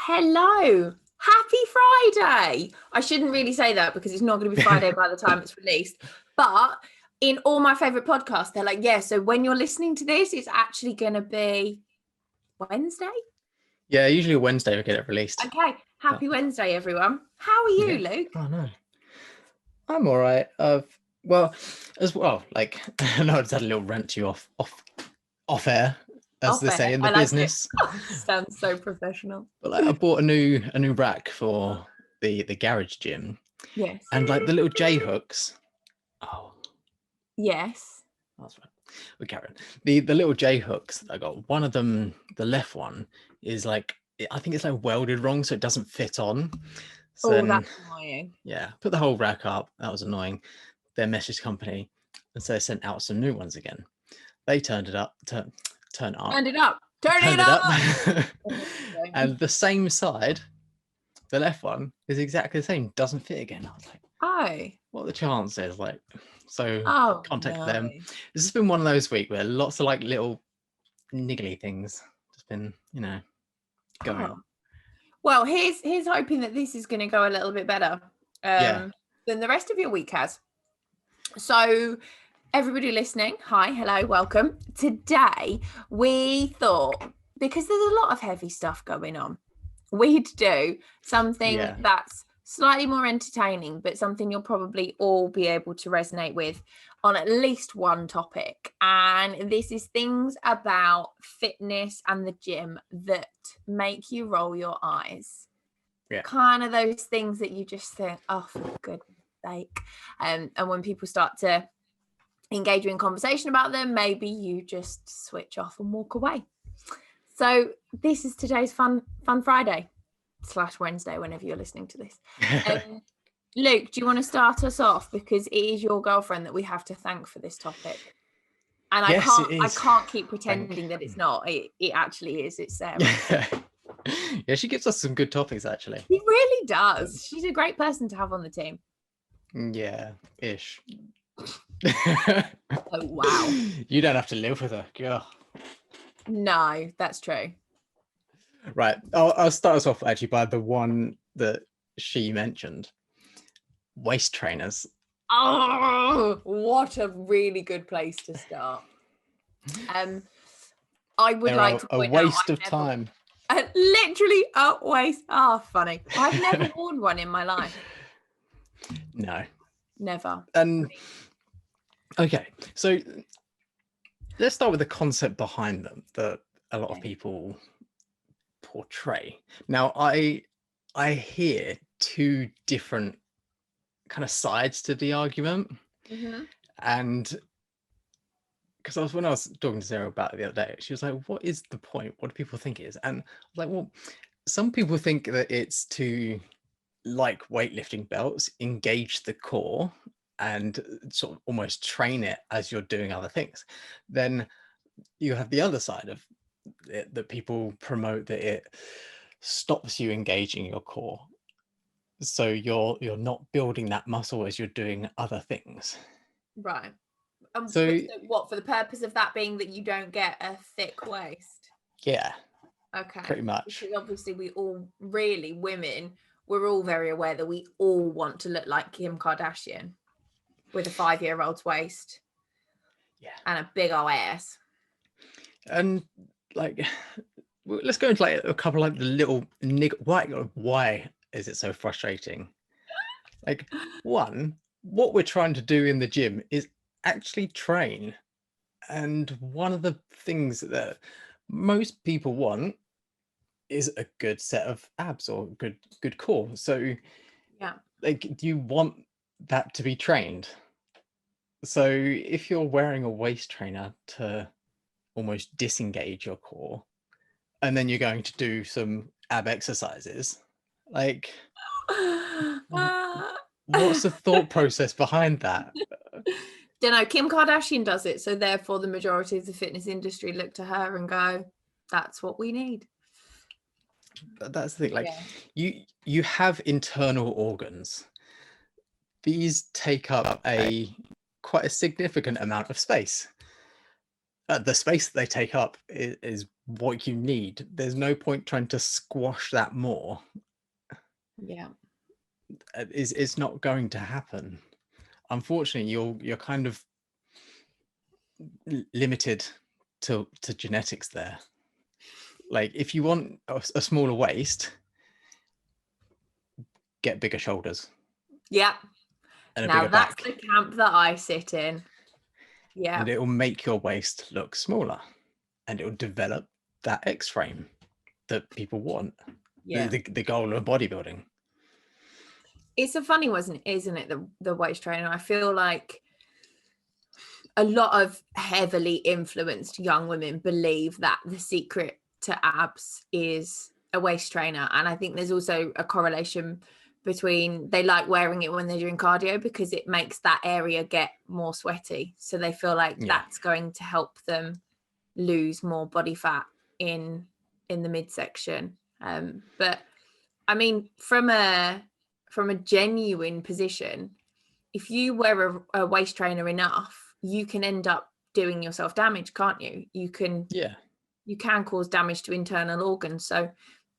Hello. Happy Friday. I shouldn't really say that because it's not going to be Friday by the time it's released. But in all my favorite podcasts, they're like, yeah, so when you're listening to this, it's actually going to be Wednesday. Yeah, usually Wednesday we get it released. Okay. Happy Wednesday, everyone. How are you, Luke? Oh no, I'm all right. As well, like I know I just had a little rant to you off air, as they say in the I like business. it. Sounds so professional. But like, I bought a new rack for the garage gym, Yes. and like the little J hooks. Oh, Yes. that's right. We carry on. The little J hooks I got. One of them, the left one, is like I think it's like welded wrong, so it doesn't fit on. So Oh, then, that's annoying. yeah, put the whole rack up. That was annoying. Their message company, and so they sent out some new ones again. They turned it up, turned it up. Turn it up. And the same side, the left one, is exactly the same. Doesn't fit again. I was like, oh, what are the chances? Like, so contact no. them. This has been one of those weeks where lots of like little niggly things just been, going on. Well, here's hoping that this is going to go a little bit better than the rest of your week has. So, everybody listening, hi, hello, welcome. Today, we thought, because there's a lot of heavy stuff going on, we'd do something that's slightly more entertaining, but something you'll probably all be able to resonate with on at least one topic. And this is things about fitness and the gym that make you roll your eyes. Yeah. Kind of those things that you just think, oh, for goodness sake. And when people start to engage you in conversation about them, maybe you just switch off and walk away. So this is today's fun Friday / Wednesday, whenever you're listening to this. Luke, do you want to start us off, because it is your girlfriend that we have to thank for this topic? And yes, I can't keep pretending that it's not. It actually is. It's Sarah. Yeah, she gives us some good topics, actually. She really does. She's a great person to have on the team. Yeah, ish. Oh, wow. You don't have to live with her. Girl. No, that's true. Right. I'll start us off actually by the one that she mentioned. Waist trainers. Oh, what a really good place to start. I would like to point out a waste of time. Literally a waste. Oh, funny. I've never worn one in my life. No. Never. Okay, so let's start with the concept behind them that a lot of people portray. Now, I hear two different kind of sides to the argument, and because when I was talking to Sarah about it the other day, she was like, "What is the point? What do people think it is?" And I was like, "Well, some people think that it's to, like weightlifting belts, engage the core and sort of almost train it as you're doing other things." Then you have the other side of it, that people promote that it stops you engaging your core, so you're not building that muscle as you're doing other things. Right. So what, for the purpose of that being that you don't get a thick waist? Yeah. Okay. Pretty much. Because obviously we all, really, women, we're all very aware that we all want to look like Kim Kardashian with a 5-year-old's waist. Yeah. And a big old ass. And like, let's go into like a couple of like the little why is it so frustrating? Like, one, what we're trying to do in the gym is actually train, and one of the things that most people want is a good set of abs or good core. So yeah, like, you want that to be trained. So if you're wearing a waist trainer to almost disengage your core, and then you're going to do some ab exercises, like, what's the thought process behind that? Don't know. Kim Kardashian does it, so therefore the majority of the fitness industry look to her and go, that's what we need. But that's the thing, like, you have internal organs. These take up quite a significant amount of space. the space that they take up is what you need. There's no point trying to squash that more. Yeah. It's not going to happen. Unfortunately, you're kind of limited to genetics there. Like, if you want a smaller waist, get bigger shoulders. Yeah. And a Now bigger that's back. the camp that I sit in. Yeah. And it will make your waist look smaller, and it will develop that X frame that people want. Yeah. The goal of bodybuilding. It's a funny one, isn't it? The waist trainer. I feel like a lot of heavily influenced young women believe that the secret to abs is a waist trainer. And I think there's also a correlation between they like wearing it when they're doing cardio because it makes that area get more sweaty. So they feel like that's going to help them lose more body fat in the midsection. But I mean, from a genuine position, if you wear a waist trainer enough, you can end up doing yourself damage, can't you? You can cause damage to internal organs. So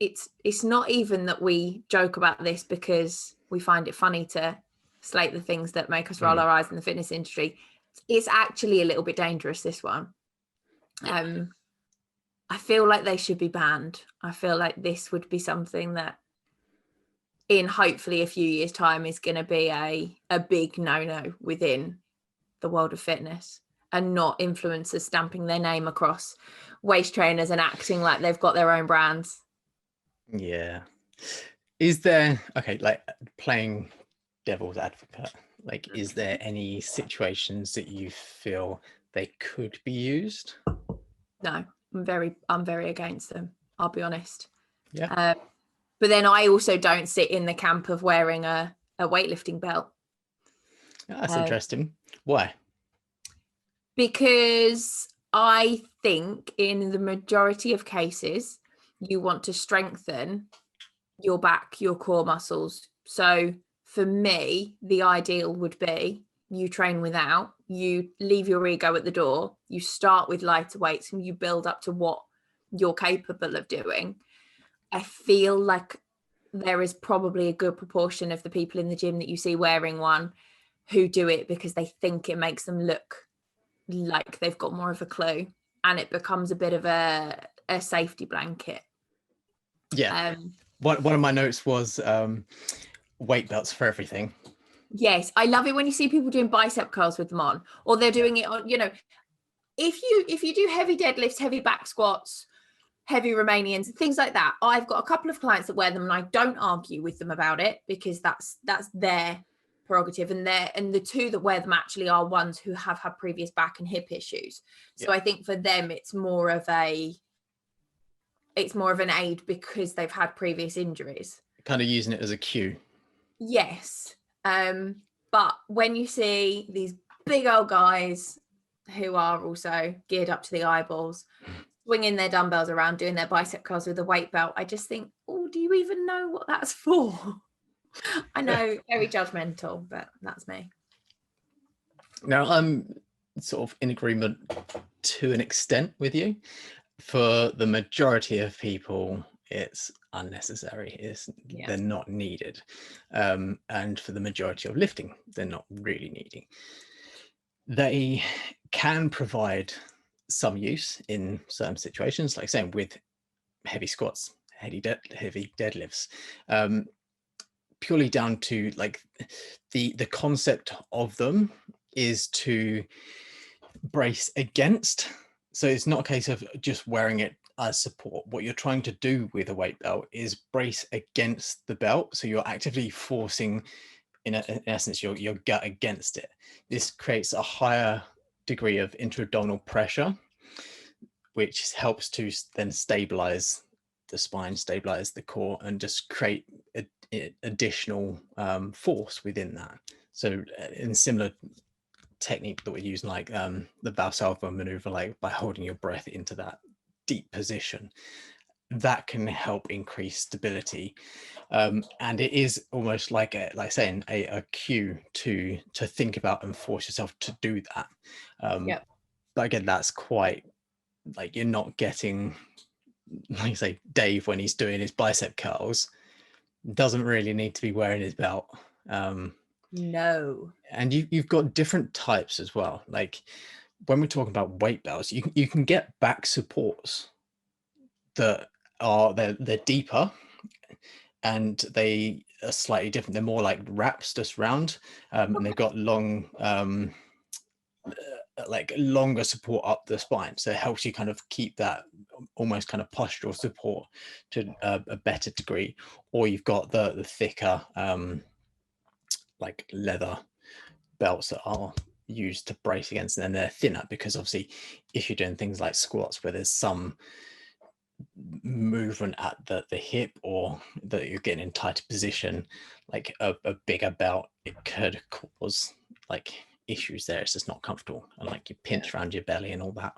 it's not even that we joke about this because we find it funny to slate the things that make us roll our eyes in the fitness industry. It's actually a little bit dangerous, this one. I feel like they should be banned. I feel like this would be something that in hopefully a few years' time is going to be a big no-no within the world of fitness, and not influencers stamping their name across waist trainers and acting like they've got their own brands. Yeah. Is there, okay, like playing devil's advocate, like, is there any situations that you feel they could be used? No, I'm very against them, I'll be honest. Yeah. But then I also don't sit in the camp of wearing a weightlifting belt. That's interesting. Why? Because I think in the majority of cases, you want to strengthen your back, your core muscles. So for me, the ideal would be you train without, you leave your ego at the door, you start with lighter weights and you build up to what you're capable of doing. I feel like there is probably a good proportion of the people in the gym that you see wearing one who do it because they think it makes them look like they've got more of a clue, and it becomes a bit of a safety blanket. Yeah. One of my notes was weight belts for everything. Yes, I love it when you see people doing bicep curls with them on, or they're doing it on, if you do heavy deadlifts, heavy back squats, heavy Romanians, things like that. I've got a couple of clients that wear them and I don't argue with them about it because that's their prerogative, and the two that wear them actually are ones who have had previous back and hip issues. So I think for them it's more of an aid because they've had previous injuries. Kind of using it as a cue. Yes. But when you see these big old guys who are also geared up to the eyeballs, swinging their dumbbells around, doing their bicep curls with a weight belt, I just think, oh, do you even know what that's for? I know, very judgmental, but that's me. Now, I'm sort of in agreement to an extent with you. For the majority of people, it's unnecessary. They're not needed. And for the majority of lifting, they're not really needing. They can provide some use in certain situations, like saying with heavy squats, heavy deadlifts, purely down to like the concept of them is to brace against. So it's not a case of just wearing it as support. What you're trying to do with a weight belt is brace against the belt. So you're actively forcing, in essence, your gut against it. This creates a higher degree of intra-abdominal pressure, which helps to then stabilize the spine, stabilize the core, and just create additional force within that. So in similar technique that we use, like the Valsalva maneuver, like by holding your breath into that deep position, that can help increase stability. And it is almost like saying a cue to think about and force yourself to do that. But again, that's quite like, you're not getting, like you say, Dave when he's doing his bicep curls doesn't really need to be wearing his belt. No. And you've got different types as well. Like when we're talking about weight belts, you can get back supports that are they're deeper and they are slightly different. They're more like wraps just round, and they've got long like longer support up the spine, so it helps you kind of keep that almost kind of postural support to a better degree. Or you've got the thicker like leather belts that are used to brace against, and then they're thinner because obviously if you're doing things like squats where there's some movement at the hip, or that you're getting in tighter position, like a bigger belt, it could cause like issues there. It's just not comfortable, and like you pinch around your belly and all that.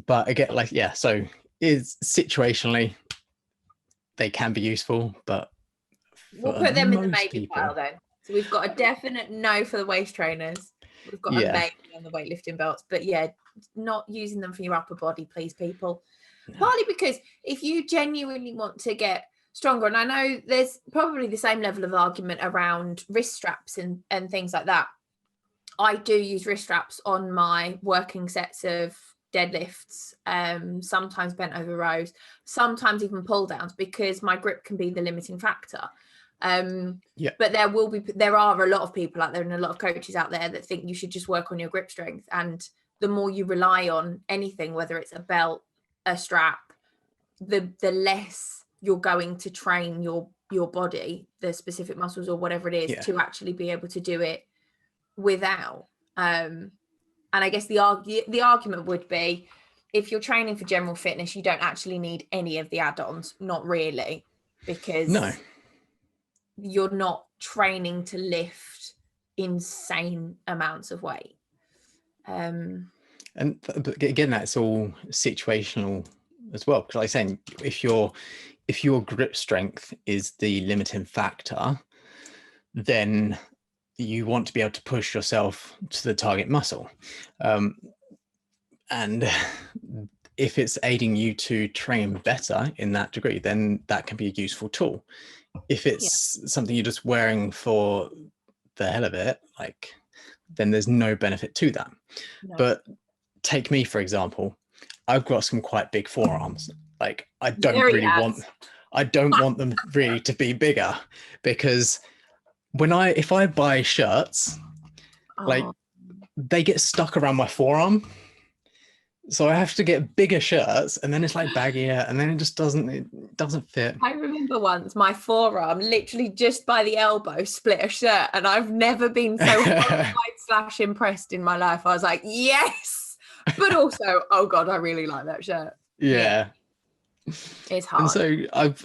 But again, like, yeah, so is situationally they can be useful, but we'll put them in the maybe people, pile then. So we've got a definite no for the waist trainers, we've got a maybe on the weightlifting belts, but yeah, not using them for your upper body, please, people. No. Partly because if you genuinely want to get stronger, and I know there's probably the same level of argument around wrist straps and things like that. I do use wrist straps on my working sets of deadlifts, sometimes bent over rows, sometimes even pull downs, because my grip can be the limiting factor. But there are a lot of people out there and a lot of coaches out there that think you should just work on your grip strength, and the more you rely on anything, whether it's a belt, a strap, the less you're going to train your body, the specific muscles or whatever it is, to actually be able to do it without. And I guess the argument would be, if you're training for general fitness, you don't actually need any of the add-ons. Not really, because you're not training to lift insane amounts of weight. And again, that's all situational as well, because like I saying, if your grip strength is the limiting factor, then you want to be able to push yourself to the target muscle, and if it's aiding you to train better in that degree, then that can be a useful tool. If it's something you're just wearing for the hell of it, like, then there's no benefit to that. No. But take me, for example, I've got some quite big forearms. Like, I don't want them really to be bigger, because if I buy shirts, like, they get stuck around my forearm. So I have to get bigger shirts, and then it's like baggier, and then it just doesn't fit. I remember once my forearm literally just by the elbow split a shirt, and I've never been so horrified / impressed in my life. I was like, yes, but also, oh God, I really like that shirt. Yeah. It's hard. And so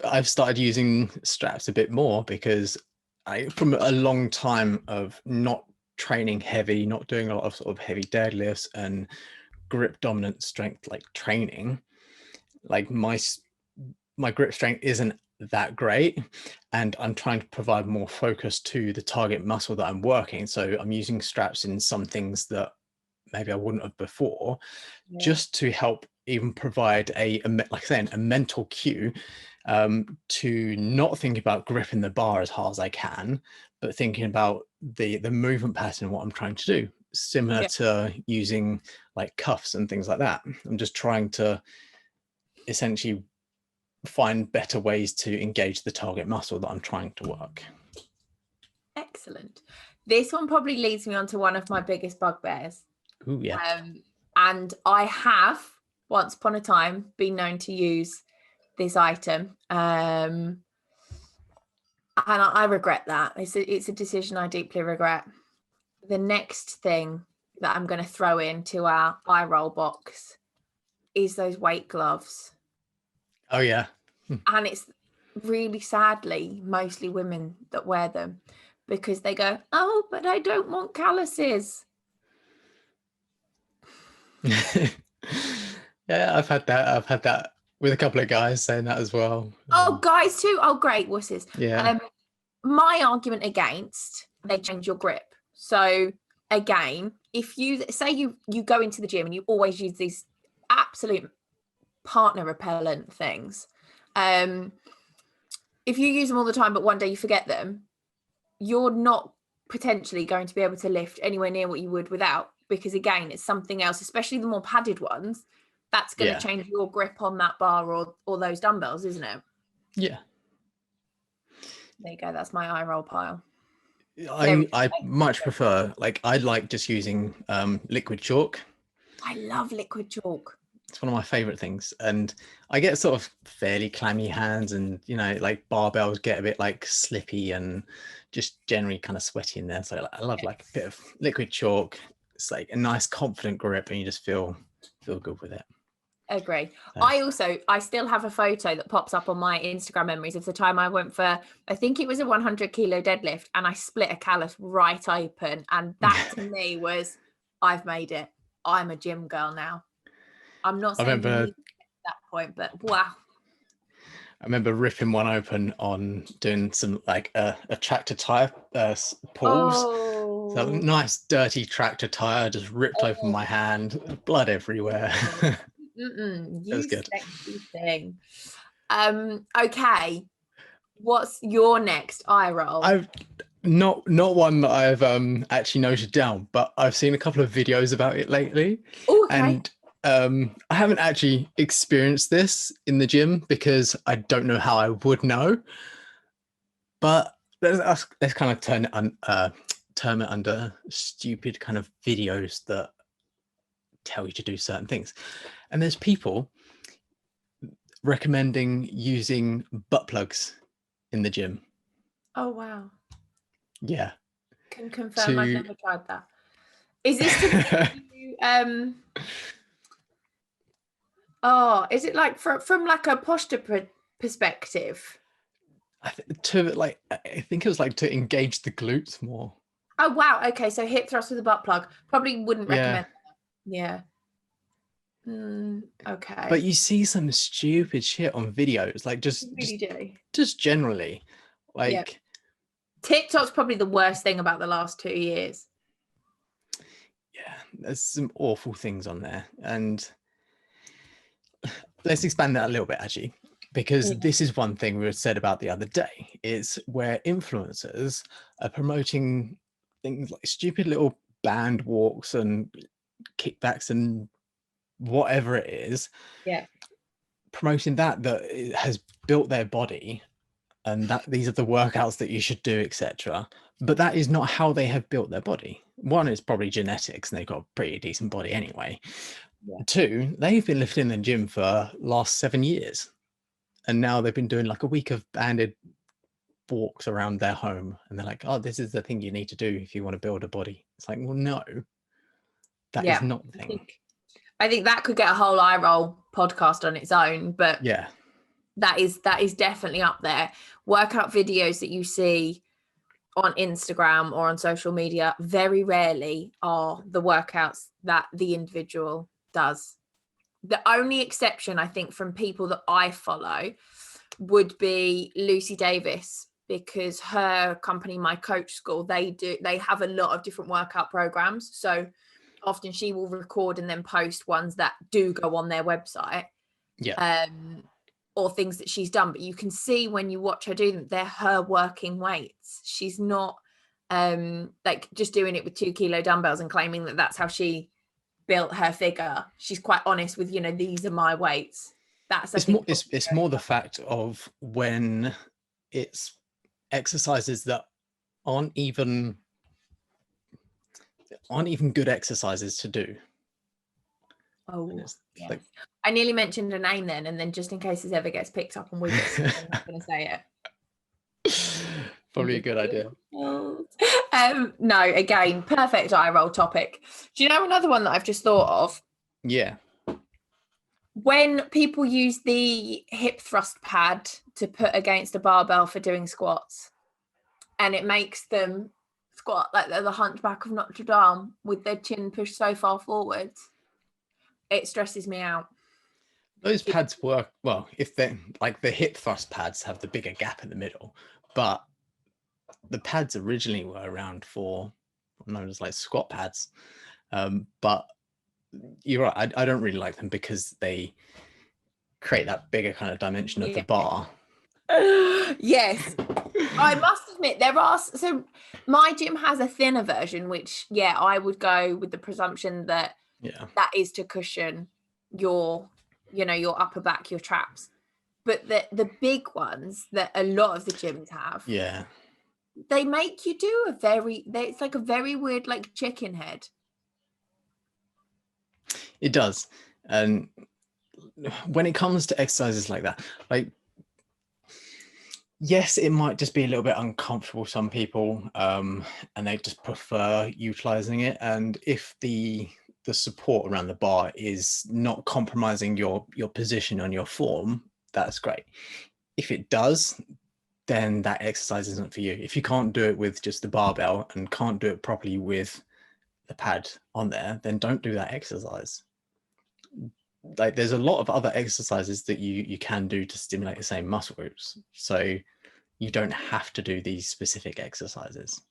I've started using straps a bit more, because from a long time of not training heavy, not doing a lot of sort of heavy deadlifts and grip dominant strength like training, like my grip strength isn't that great, and I'm trying to provide more focus to the target muscle that I'm working. So I'm using straps in some things that maybe I wouldn't have before, just to help even provide like I say, a mental cue to not think about gripping the bar as hard as I can, but thinking about the movement pattern, what I'm trying to do, similar to using like cuffs and things like that. I'm just trying to essentially find better ways to engage the target muscle that I'm trying to work. Excellent. This one probably leads me on to one of my biggest bugbears. Ooh, yeah. And I have once upon a time been known to use this item, and I regret that. It's a decision I deeply regret. The next thing that I'm going to throw into our eye roll box is those weight gloves. Oh yeah. And it's really sadly mostly women that wear them, because they go, oh, but I don't want calluses. Yeah, I've had that with a couple of guys saying that as well. Oh, guys too? Oh, great. Wusses. Yeah. My argument against, they change your grip. So again, if you say you go into the gym and you always use these absolute partner repellent things, if you use them all the time but one day you forget them, you're not potentially going to be able to lift anywhere near what you would without, because again, it's something else, especially the more padded ones, that's going to change your grip on that bar or those dumbbells, isn't it? Yeah. There you go. That's my eye roll pile. I much prefer, like, I like just using liquid chalk. I love liquid chalk. It's one of my favorite things, and I get sort of fairly clammy hands, and you know, like barbells get a bit like slippy and just generally kind of sweaty in there. So I love like a bit of liquid chalk. It's like a nice confident grip, and you just feel good with it. Agree. So, I still have a photo that pops up on my Instagram memories of the time I went for, I think it was a 100 kilo deadlift, and I split a callus right open, and that to me was, I've made it. I'm a gym girl now. I'm not saying you need to get to that point, but wow. I remember ripping one open on doing some like a tractor tire pulls. So nice dirty tractor tire just ripped open my hand, blood everywhere. It was good. Sexy thing. Okay. What's your next eye roll? I've not one that I've actually noted down, but I've seen a couple of videos about it lately. Okay. And I haven't actually experienced this in the gym because I don't know how I would know. But let's kind of term it under stupid kind of videos that tell you to do certain things. And there's people recommending using butt plugs in the gym. Oh wow. Yeah. Can confirm I've never tried that. Is this to is it like from like a posture perspective? I think it was like to engage the glutes more. Oh wow. Okay, so hip thrust with a butt plug. Probably wouldn't recommend that. Yeah. Okay. But you see some stupid shit on videos, like just generally, like TikTok's probably the worst thing about the last 2 years. Yeah, there's some awful things on there, and let's expand that a little bit actually, because this is one thing we said about the other day, is where influencers are promoting things like stupid little band walks and kickbacks and whatever it is, promoting that it has built their body and that these are the workouts that you should do, etc. But that is not how they have built their body. One, is probably genetics and they've got a pretty decent body anyway. Two, they've been lifting in the gym for last 7 years, and now they've been doing like a week of banded walks around their home, and they're like, oh, this is the thing you need to do if you want to build a body. It's like, well, no, that is not the thing. I think that could get a whole eye roll podcast on its own, but that is definitely up there. Workout videos that you see on Instagram or on social media very rarely are the workouts that the individual does. The only exception, I think, from people that I follow would be Lucy Davis, because her company, My Coach School, they have a lot of different workout programs. So often she will record and then post ones that do go on their website. Or things that she's done, but you can see when you watch her do them, they're her working weights. She's not like just doing it with 2 kilo dumbbells and claiming that that's how she built her figure. She's quite honest with, these are my weights. It's more the fact of when it's exercises that aren't even good exercises to do. Like, I nearly mentioned a name then, and then just in case this ever gets picked up on Wiggles, I'm not going to say it. Probably a good idea. No, again, perfect eye roll topic. Do you know another one that I've just thought of? Yeah. When people use the hip thrust pad to put against a barbell for doing squats, and it makes them squat like they're the Hunchback of Notre Dame with their chin pushed so far forwards, it stresses me out. Those pads work well if they're like the hip thrust pads have the bigger gap in the middle, but the pads originally were around for known as like squat pads, But you're right, I don't really like them because they create that bigger kind of dimension of the bar. Yes, I must admit there are. So my gym has a thinner version, which I would go with the presumption that that is to cushion your your upper back, your traps. But the big ones that a lot of the gyms have, they make you do it's like a very weird like chicken head. It does. And when it comes to exercises like that, like, yes, it might just be a little bit uncomfortable for some people, and they just prefer utilizing it. And if the support around the bar is not compromising your position on your form, that's great. If it does, then that exercise isn't for you. If you can't do it with just the barbell and can't do it properly with the pad on there, then don't do that exercise. Like, there's a lot of other exercises that you can do to stimulate the same muscle groups, so you don't have to do these specific exercises.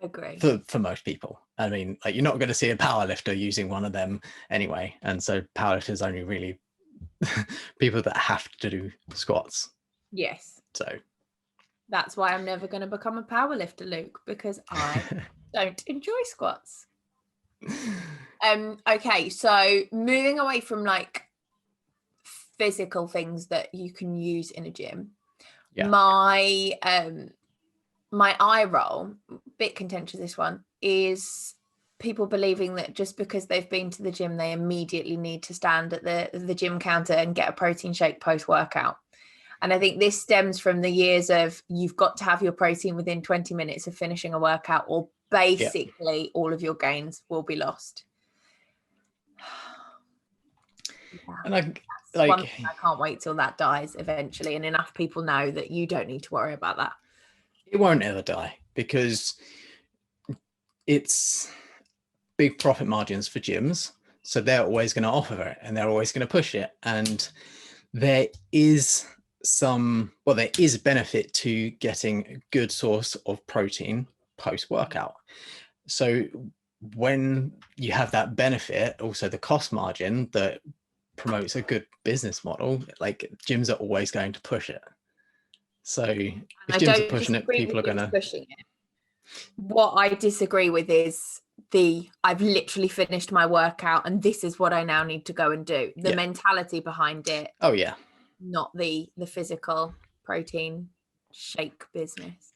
Agree. For most people, I mean, like, you're not going to see a powerlifter using one of them anyway, and so powerlifters only really people that have to do squats. Yes. So that's why I'm never going to become a powerlifter, Luke, because I don't enjoy squats. Okay, so moving away from like physical things that you can use in a gym, my eye roll, bit contentious this one, is people believing that just because they've been to the gym they immediately need to stand at the gym counter and get a protein shake post-workout. And I think this stems from the years of you've got to have your protein within 20 minutes of finishing a workout, or basically all of your gains will be lost. And one thing I can't wait till that dies eventually, and enough people know that you don't need to worry about that. It won't ever die, because it's big profit margins for gyms, so they're always going to offer it and they're always going to push it. And there is benefit to getting a good source of protein post-workout. So when you have that benefit, also the cost margin that promotes a good business model, like, gyms are always going to push it. So if gyms are pushing it, people are going to pushing it. What I disagree with is I've literally finished my workout and this is what I now need to go and do. The mentality behind it. Oh yeah. Not the physical protein shake business.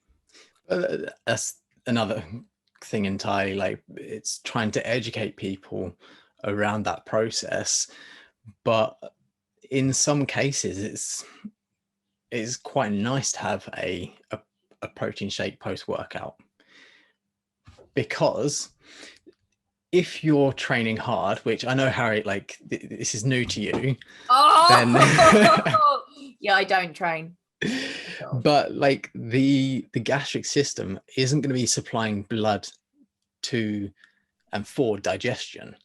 That's another thing entirely. Like, it's trying to educate people around that process, but in some cases it's quite nice to have a protein shake post-workout, because if you're training hard, which I know, Harry, like, this is new to you, then I don't train, but like the gastric system isn't going to be supplying blood to and for digestion.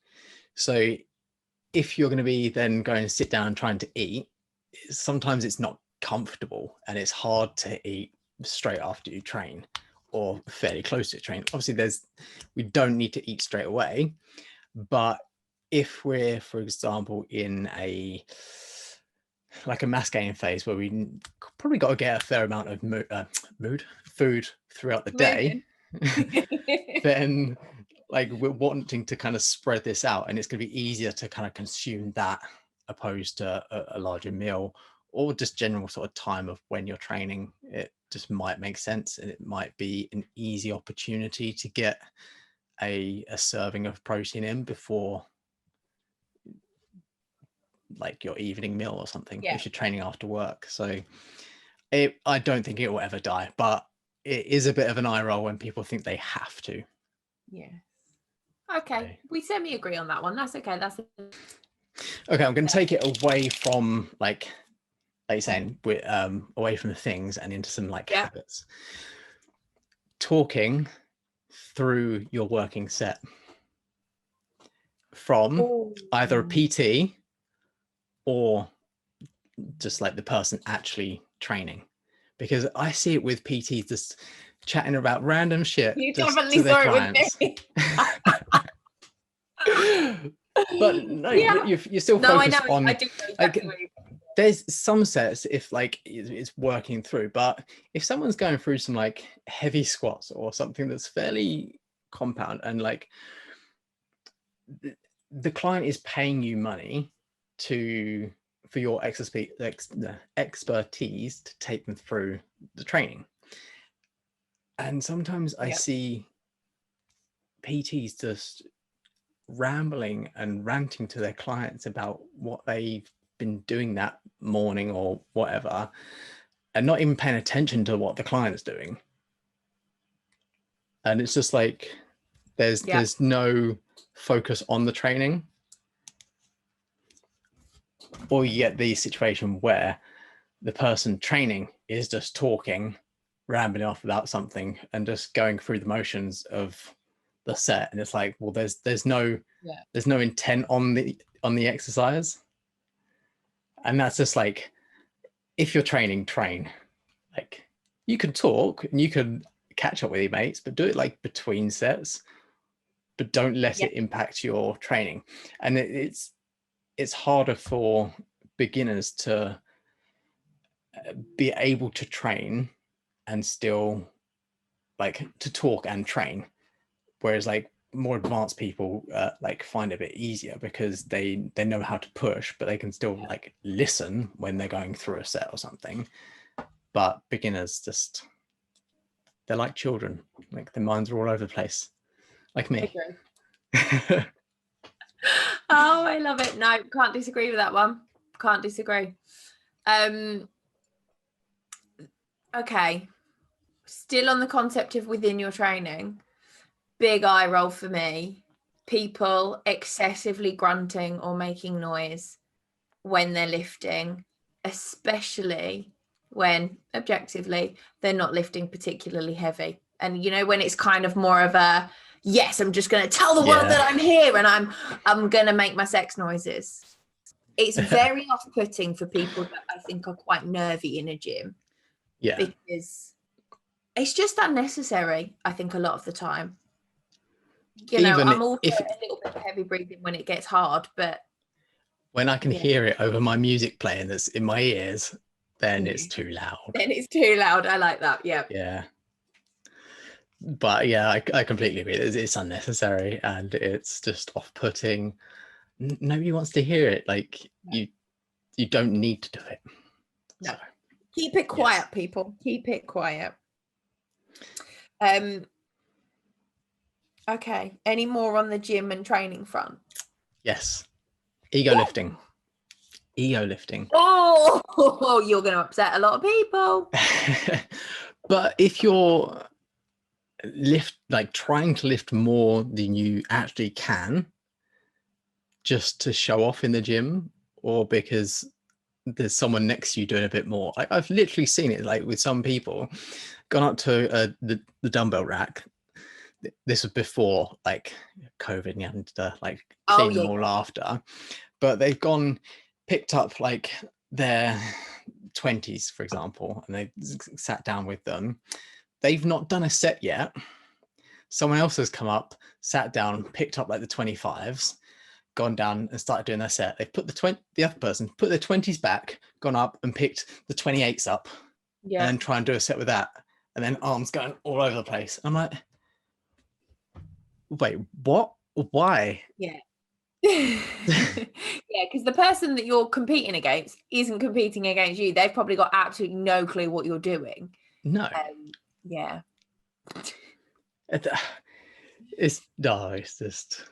So if you're going to be then going to sit down and trying to eat, sometimes it's not comfortable and it's hard to eat straight after you train, or fairly close to train. Obviously we don't need to eat straight away, but if we're, for example, in a mass gaining phase where we probably got to get a fair amount of food throughout the day, then like, we're wanting to kind of spread this out, and it's going to be easier to kind of consume that opposed to a larger meal, or just general sort of time of when you're training. It just might make sense, and it might be an easy opportunity to get a serving of protein in before like your evening meal or something, if you're training after work. So I don't think it will ever die, but it is a bit of an eye roll when people think they have to. Okay, we semi-agree on that one. That's okay. Okay, I'm going to take it away from like you're saying, away from the things and into some like habits. Talking through your working set from either a PT or just like the person actually training, because I see it with PTs just chatting about random shit. You just definitely to their saw it clients. with me. But no, Yeah. you're still No, I know. focused on I do know exactly what there's some sets if like it's working through, but if someone's going through some like heavy squats or something that's fairly compound, and like the client is paying you money for your expertise to take them through the training. And sometimes I see PTs just rambling and ranting to their clients about what they've been doing that morning or whatever, and not even paying attention to what the client's doing. And it's just like there's no focus on the training. Or you get the situation where the person training is just talking, rambling off about something and just going through the motions of the set, and it's like, well, there's no intent on the exercise. And that's just like, if you're training, train. Like, you can talk and you can catch up with your mates, but do it like between sets, but don't let it impact your training. And it's harder for beginners to be able to train and still like to talk and train, whereas like more advanced people like find it a bit easier because they know how to push, but they can still like listen when they're going through a set or something. But beginners, just they're like children, like their minds are all over the place, like me. Oh, I love it. No, can't disagree with that one. Can't disagree. Okay, still on the concept of within your training, big eye roll for me, people excessively grunting or making noise when they're lifting, especially when objectively they're not lifting particularly heavy. And you know, when it's kind of more of a, yes, I'm just going to tell the world that I'm here and I'm going to make my sex noises. It's very off-putting for people that I think are quite nervy in a gym. Yeah. Because it's just unnecessary, I think, a lot of the time. You know, I'm all for a little bit of heavy breathing when it gets hard, but when I can hear it over my music playing that's in my ears, then it's too loud. Then it's too loud. I like that. Yeah. Yeah. But yeah, I completely agree. It's unnecessary and it's just off-putting. Nobody wants to hear it. Like you don't need to do it. No. So, keep it quiet, people. Keep it quiet. Okay. Any more on the gym and training front? Yes. Ego lifting. Ego lifting. Oh, you're going to upset a lot of people. But if you're trying to lift more than you actually can, just to show off in the gym, or because there's someone next to you doing a bit more. I've literally seen it like with some people, gone up to the dumbbell rack. This was before like COVID and you had to like clean them all after, but they've picked up like their 20s, for example, and they sat down with them. They've not done a set yet. Someone else has come up, sat down, picked up like the 25s, gone down and started doing their set. They've put the other person put their 20s back, gone up and picked the 28s up, and then try and do a set with that, and then arms going all over the place. I'm like, wait, what? Why? Yeah. Yeah, because the person that you're competing against isn't competing against you. They've probably got absolutely no clue what you're doing. No. Yeah. It's just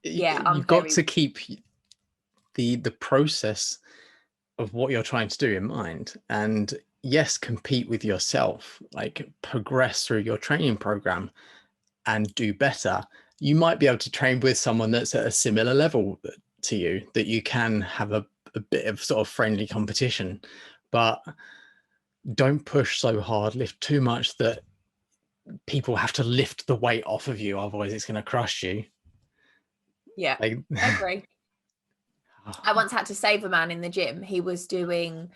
you've got to keep the process of what you're trying to do in mind, and yes, compete with yourself, like progress through your training program and do better. You might be able to train with someone that's at a similar level to you, that you can have a bit of sort of friendly competition, but don't push so hard, lift too much that people have to lift the weight off of you, otherwise it's going to crush you. Yeah, I agree. I once had to save a man in the gym. He was doing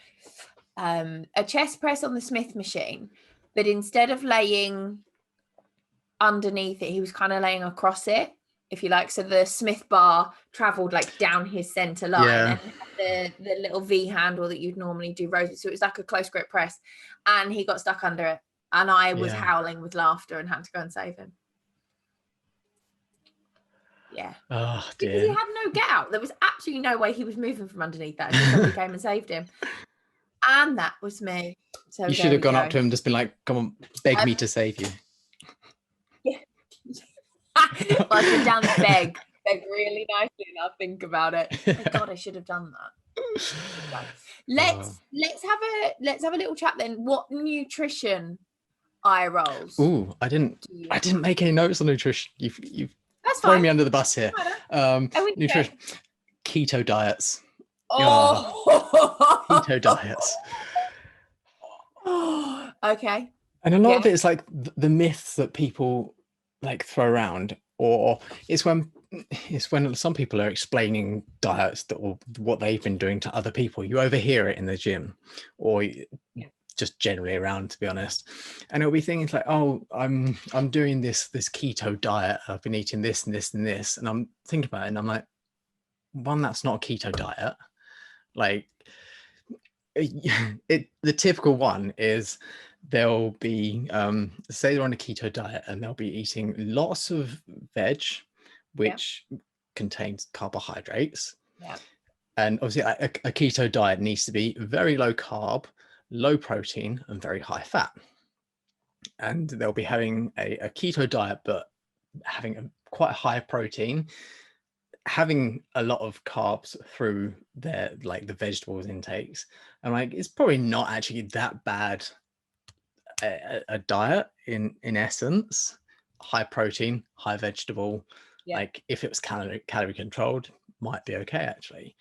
a chest press on the Smith machine, but instead of laying underneath it, he was kind of laying across it. if you like. So the Smith bar traveled like down his center line, Yeah. and the little V handle that you'd normally do roses. So it was like a close grip press, and he got stuck under it, and I was howling with laughter and had to go and save him. Yeah. Oh dear. Because he had no get out. There was absolutely no way he was moving from underneath that until somebody came and saved him. And that was me. So you should have gone up to him and just been like, come on, beg me to save you. Yeah. Well, I sit down and beg really nicely, and I'll think about it. Oh God, I should have done that. Let's have a little chat then. What nutrition eye rolls? Ooh, I didn't make any notes on nutrition. You've That's thrown fine. me under the bus here. Nutrition, keto diets. Oh, keto diets. Okay. And a lot of it is like the myths that people like throw around, or it's when some people are explaining diets or what they've been doing to other people. You overhear it in the gym, or just generally around, to be honest, and it'll be things like, oh, I'm doing this keto diet, I've been eating this and this and this, and I'm thinking about it and I'm like, one, that's not a keto diet. Like the typical one is they'll be say they're on a keto diet and they'll be eating lots of veg, which contains carbohydrates, and obviously a keto diet needs to be very low carb, low protein, and very high fat. And they'll be having a keto diet but having a quite high protein, having a lot of carbs through their like the vegetables intakes, and like it's probably not actually that bad a diet in essence. High protein, high vegetable, like if it was calorie controlled, might be okay actually,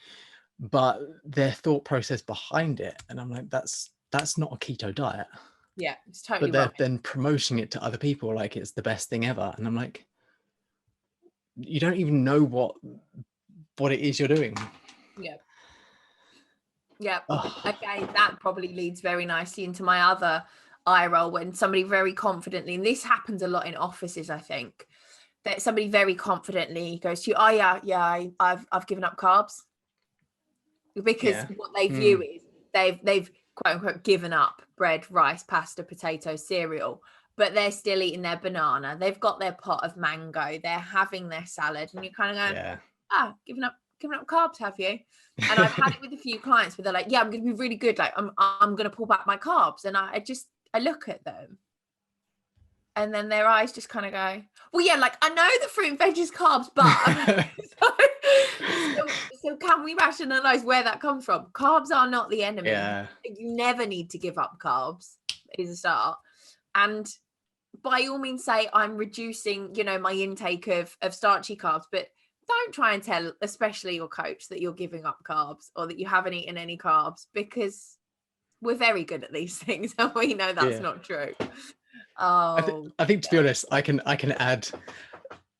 but their thought process behind it, and I'm like, that's not a keto diet. Yeah, it's totally. But they're then promoting it to other people like it's the best thing ever, and I'm like, you don't even know what it is you're doing. Yeah. Okay, that probably leads very nicely into my other eye roll, when somebody very confidently, and this happens a lot in offices, I think, that somebody very confidently goes to you, oh yeah, I've given up carbs, because what they view is they've quote unquote given up bread, rice, pasta, potato, cereal, but they're still eating their banana, they've got their pot of mango, they're having their salad, and you kind of go, given up carbs, have you? And I've had it with a few clients where they're like, yeah, I'm going to be really good, like I'm going to pull back my carbs, and I look at them, and then their eyes just kind of go, well, yeah, like I know that fruit and veg is carbs, but so can we rationalize where that comes from? Carbs are not the enemy. You never need to give up carbs, is a start. And by all means say, I'm reducing, my intake of starchy carbs, but don't try and tell, especially your coach, that you're giving up carbs or that you haven't eaten any carbs, because we're very good at these things and we know that's not true. I think to be honest, I can add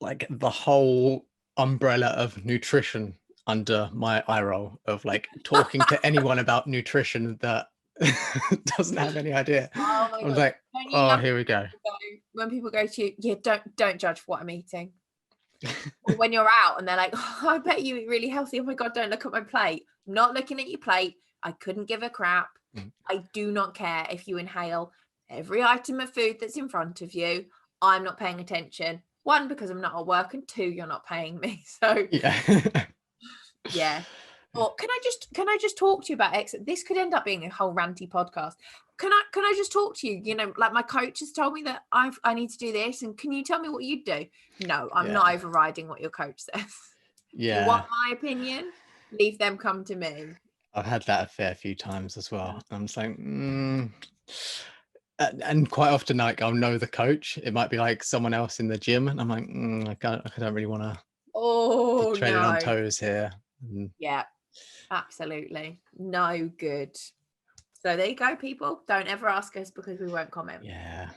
like the whole umbrella of nutrition under my eye roll of like talking to anyone about nutrition that doesn't have any idea. I was like, here we go. When people go to you, don't judge what I'm eating. Or when you're out and they're like, I bet you eat really healthy. Oh my God, don't look at my plate. I'm not looking at your plate. I couldn't give a crap. I do not care if you inhale every item of food that's in front of you. I'm not paying attention. One, because I'm not at work, and two, you're not paying me. So yeah. Or can I just talk to you about exercise? This could end up being a whole ranty podcast. Can I just talk to you? Like my coach has told me that I need to do this, and can you tell me what you do? No, I'm not overriding what your coach says. You want my opinion? Leave them come to me. I've had that a fair few times as well. I'm just like, and quite often, like, I'll know the coach. It might be like someone else in the gym, and I'm like, I don't really want to be treading on toes here. Yeah, absolutely. No good. So there you go, people. Don't ever ask us, because we won't comment. Yeah.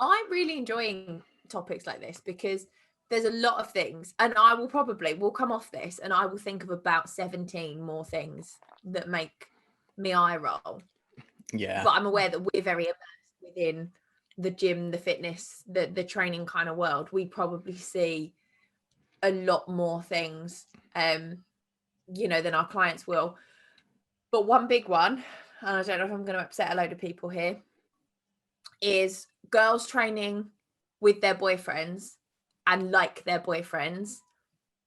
I'm really enjoying topics like this, because there's a lot of things, and we'll come off this and I will think of about 17 more things that make me eye roll. Yeah. But I'm aware that we're very immersed within the gym, the fitness, the training kind of world, we probably see a lot more things, you know, than our clients will. But one big one, and I don't know if I'm going to upset a load of people here, is girls training with their boyfriends and like their boyfriends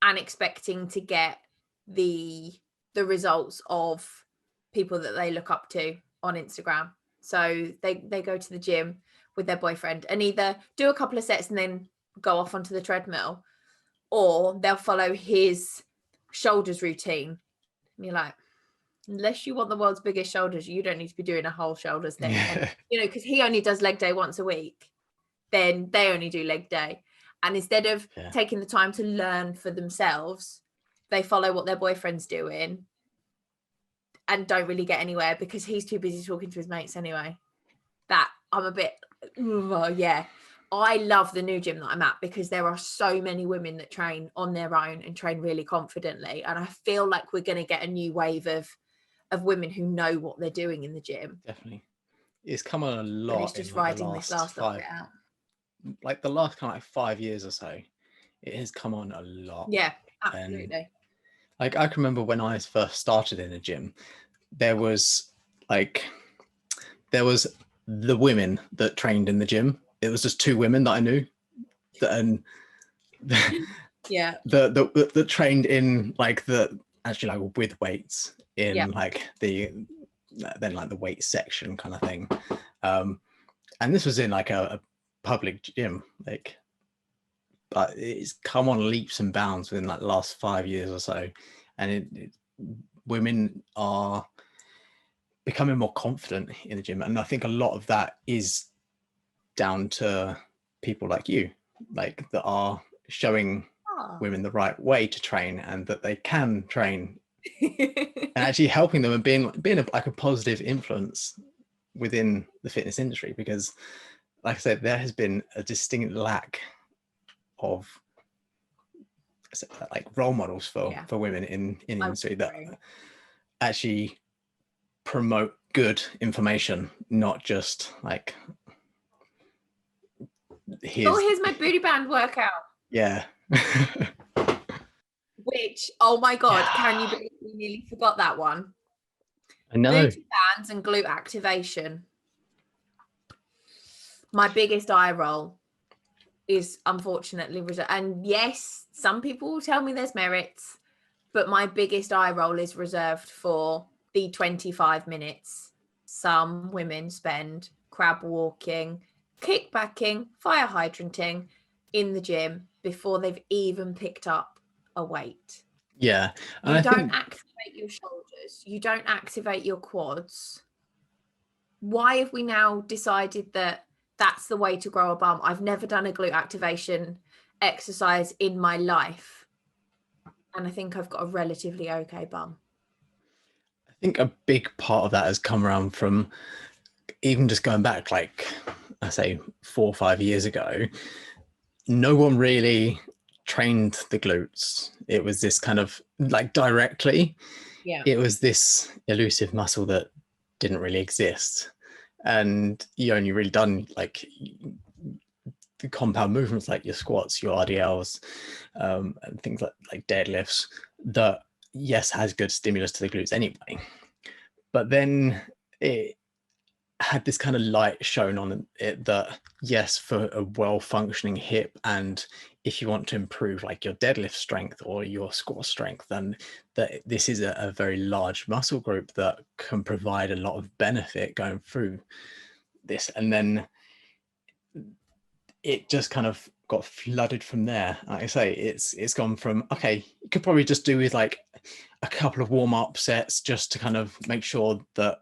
and expecting to get the results of people that they look up to on Instagram. So they go to the gym with their boyfriend and either do a couple of sets and then go off onto the treadmill, or they'll follow his shoulders routine. And you're like, unless you want the world's biggest shoulders, you don't need to be doing a whole shoulders thing. Yeah. And, you know, because he only does leg day once a week, then they only do leg day. And instead of taking the time to learn for themselves, they follow what their boyfriend's doing and don't really get anywhere because he's too busy talking to his mates anyway. That I'm a bit, yeah. I love the new gym that I'm at because there are so many women that train on their own and train really confidently. And I feel like we're going to get a new wave of women who know what they're doing in the gym. Definitely. It's come on a lot. But it's just riding this last little bit out. Like the last kind of like 5 years or so, it has come on a lot. Yeah, absolutely. And like I can remember when I first started in a gym, there was the women that trained in the gym. It was just two women that I knew, that trained in like with weights in like the weight section kind of thing. And this was in like a public gym, like, but it's come on leaps and bounds within like the last 5 years or so. And women are becoming more confident in the gym. And I think a lot of that is down to people like you, like that are showing women the right way to train and that they can train and actually helping them and being like a positive influence within the fitness industry. Because like I said, there has been a distinct lack of like role models for women in the industry that actually promote good information, not just like here's my booty band workout. Yeah. Which, oh my God, can you believe we nearly forgot that one? I know. Booty bands and glute activation. My biggest eye roll is unfortunately, and yes, some people will tell me there's merits, but my biggest eye roll is reserved for the 25 minutes some women spend crab walking, kickbacking, fire hydranting in the gym before they've even picked up a weight. Yeah. You don't activate your shoulders. You don't activate your quads. Why have we now decided that that's the way to grow a bum? I've never done a glute activation exercise in my life, and I think I've got a relatively okay bum. I think a big part of that has come around from even just going back, like I say 4 or 5 years ago, no one really trained the glutes. It was this kind of like directly, it was this elusive muscle that didn't really exist, and you only really done like the compound movements like your squats, your RDLs, and things like deadlifts that yes has good stimulus to the glutes anyway. But then it had this kind of light shown on it that yes, for a well-functioning hip, and if you want to improve like your deadlift strength or your squat strength, then that this is a very large muscle group that can provide a lot of benefit going through this. And then it just kind of got flooded from there. Like I say, it's gone from, okay, you could probably just do with like a couple of warm-up sets just to kind of make sure that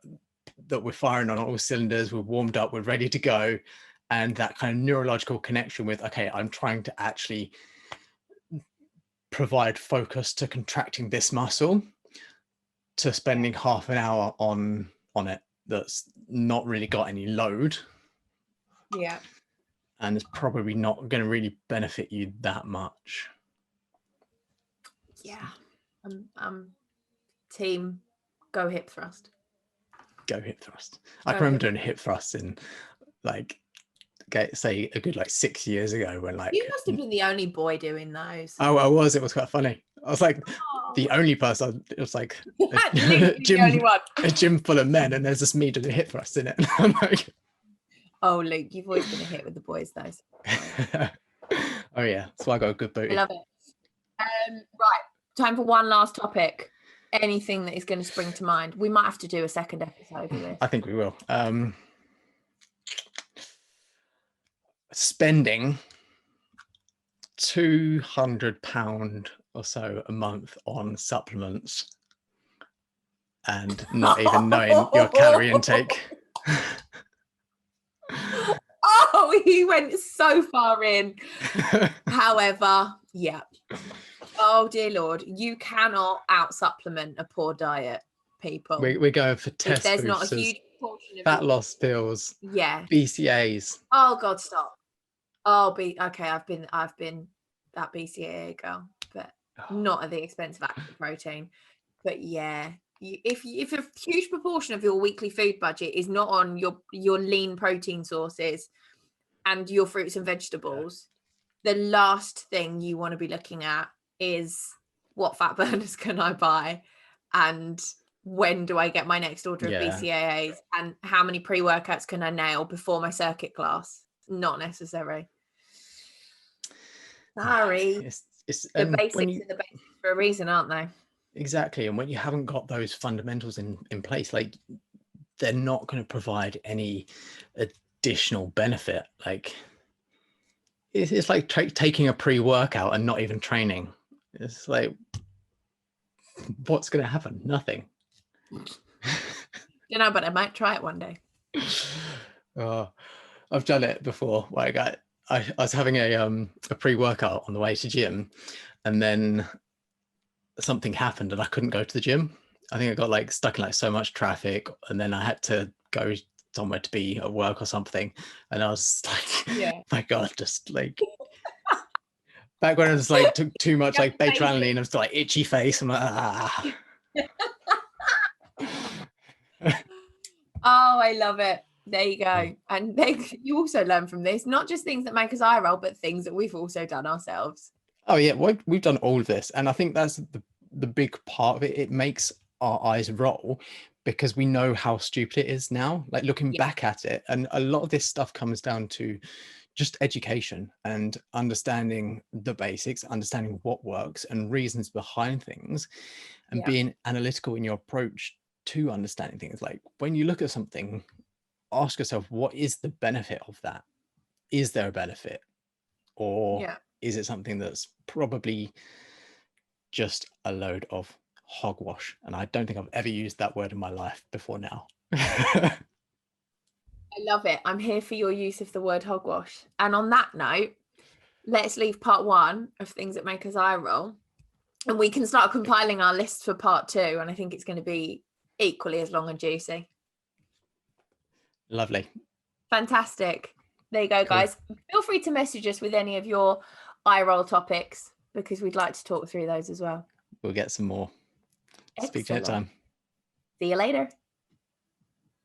we're firing on all cylinders, we're warmed up, we're ready to go. And that kind of neurological connection with, okay, I'm trying to actually provide focus to contracting this muscle, to spending half an hour on it that's not really got any load. Yeah. And it's probably not going to really benefit you that much. Yeah. Team go hip thrust. Go hip thrust. I can remember doing hip thrusts in like say a good like 6 years ago when like you must have been the only boy doing those. Oh, I was. It was quite funny. I was like the only person. It was like Literally the only one. a gym full of men, and there's just me doing hip thrust in it. I'm like, oh, Luke, you've always been a hit with the boys, though. oh yeah, that's why I got a good booty. I love it. Right, time for one last topic. Anything that is going to spring to mind. We might have to do a second episode of this. I think we will. Spending £200 or so a month on supplements and not even knowing your calorie intake. Oh, he went so far in. However, yeah. Oh dear Lord, you cannot out supplement a poor diet, people. We're going for test there's boosters, not a huge portion of fat loss pills, yeah, BCAs. Oh God, stop. Oh, okay. I've been that BCAA girl, but not at the expense of active protein. But yeah, if a huge proportion of your weekly food budget is not on your lean protein sources and your fruits and vegetables, the last thing you want to be looking at is what fat burners can I buy and when do I get my next order of BCAAs and how many pre-workouts can I nail before my circuit class. Not necessary. Sorry. It's the basics are the basics for a reason, aren't they? Exactly. And when you haven't got those fundamentals in place, like they're not going to provide any additional benefit. Like it's like taking a pre-workout and not even training. It's like, what's going to happen? Nothing. You know, but I might try it one day. I've done it before. Like I was having a pre-workout on the way to gym, and then something happened and I couldn't go to the gym. I think I got like stuck in like so much traffic, and then I had to go somewhere to be at work or something. And I was like, my God, just like back when I was like took too much like beta-alanine, I was like itchy face. I'm like, Oh, I love it. There you go. And you also learn from this, not just things that make us eye roll, but things that we've also done ourselves. Oh yeah, we've done all of this, and I think that's the big part of it. It makes our eyes roll because we know how stupid it is now, like looking back at it. And a lot of this stuff comes down to just education and understanding the basics, understanding what works and reasons behind things, and being analytical in your approach to understanding things. Like when you look at something, ask yourself, what is the benefit of that? Is there a benefit? Or is it something that's probably just a load of hogwash? And I don't think I've ever used that word in my life before now. I love it. I'm here for your use of the word hogwash. And on that note, let's leave part 1 of things that make us eye roll, and we can start compiling our lists for part 2. And I think it's going to be equally as long and juicy. Lovely. Fantastic. There you go, guys. Feel free to message us with any of your eye roll topics because we'd like to talk through those as well. We'll get some more. Excellent. Speak to you next time. See you later.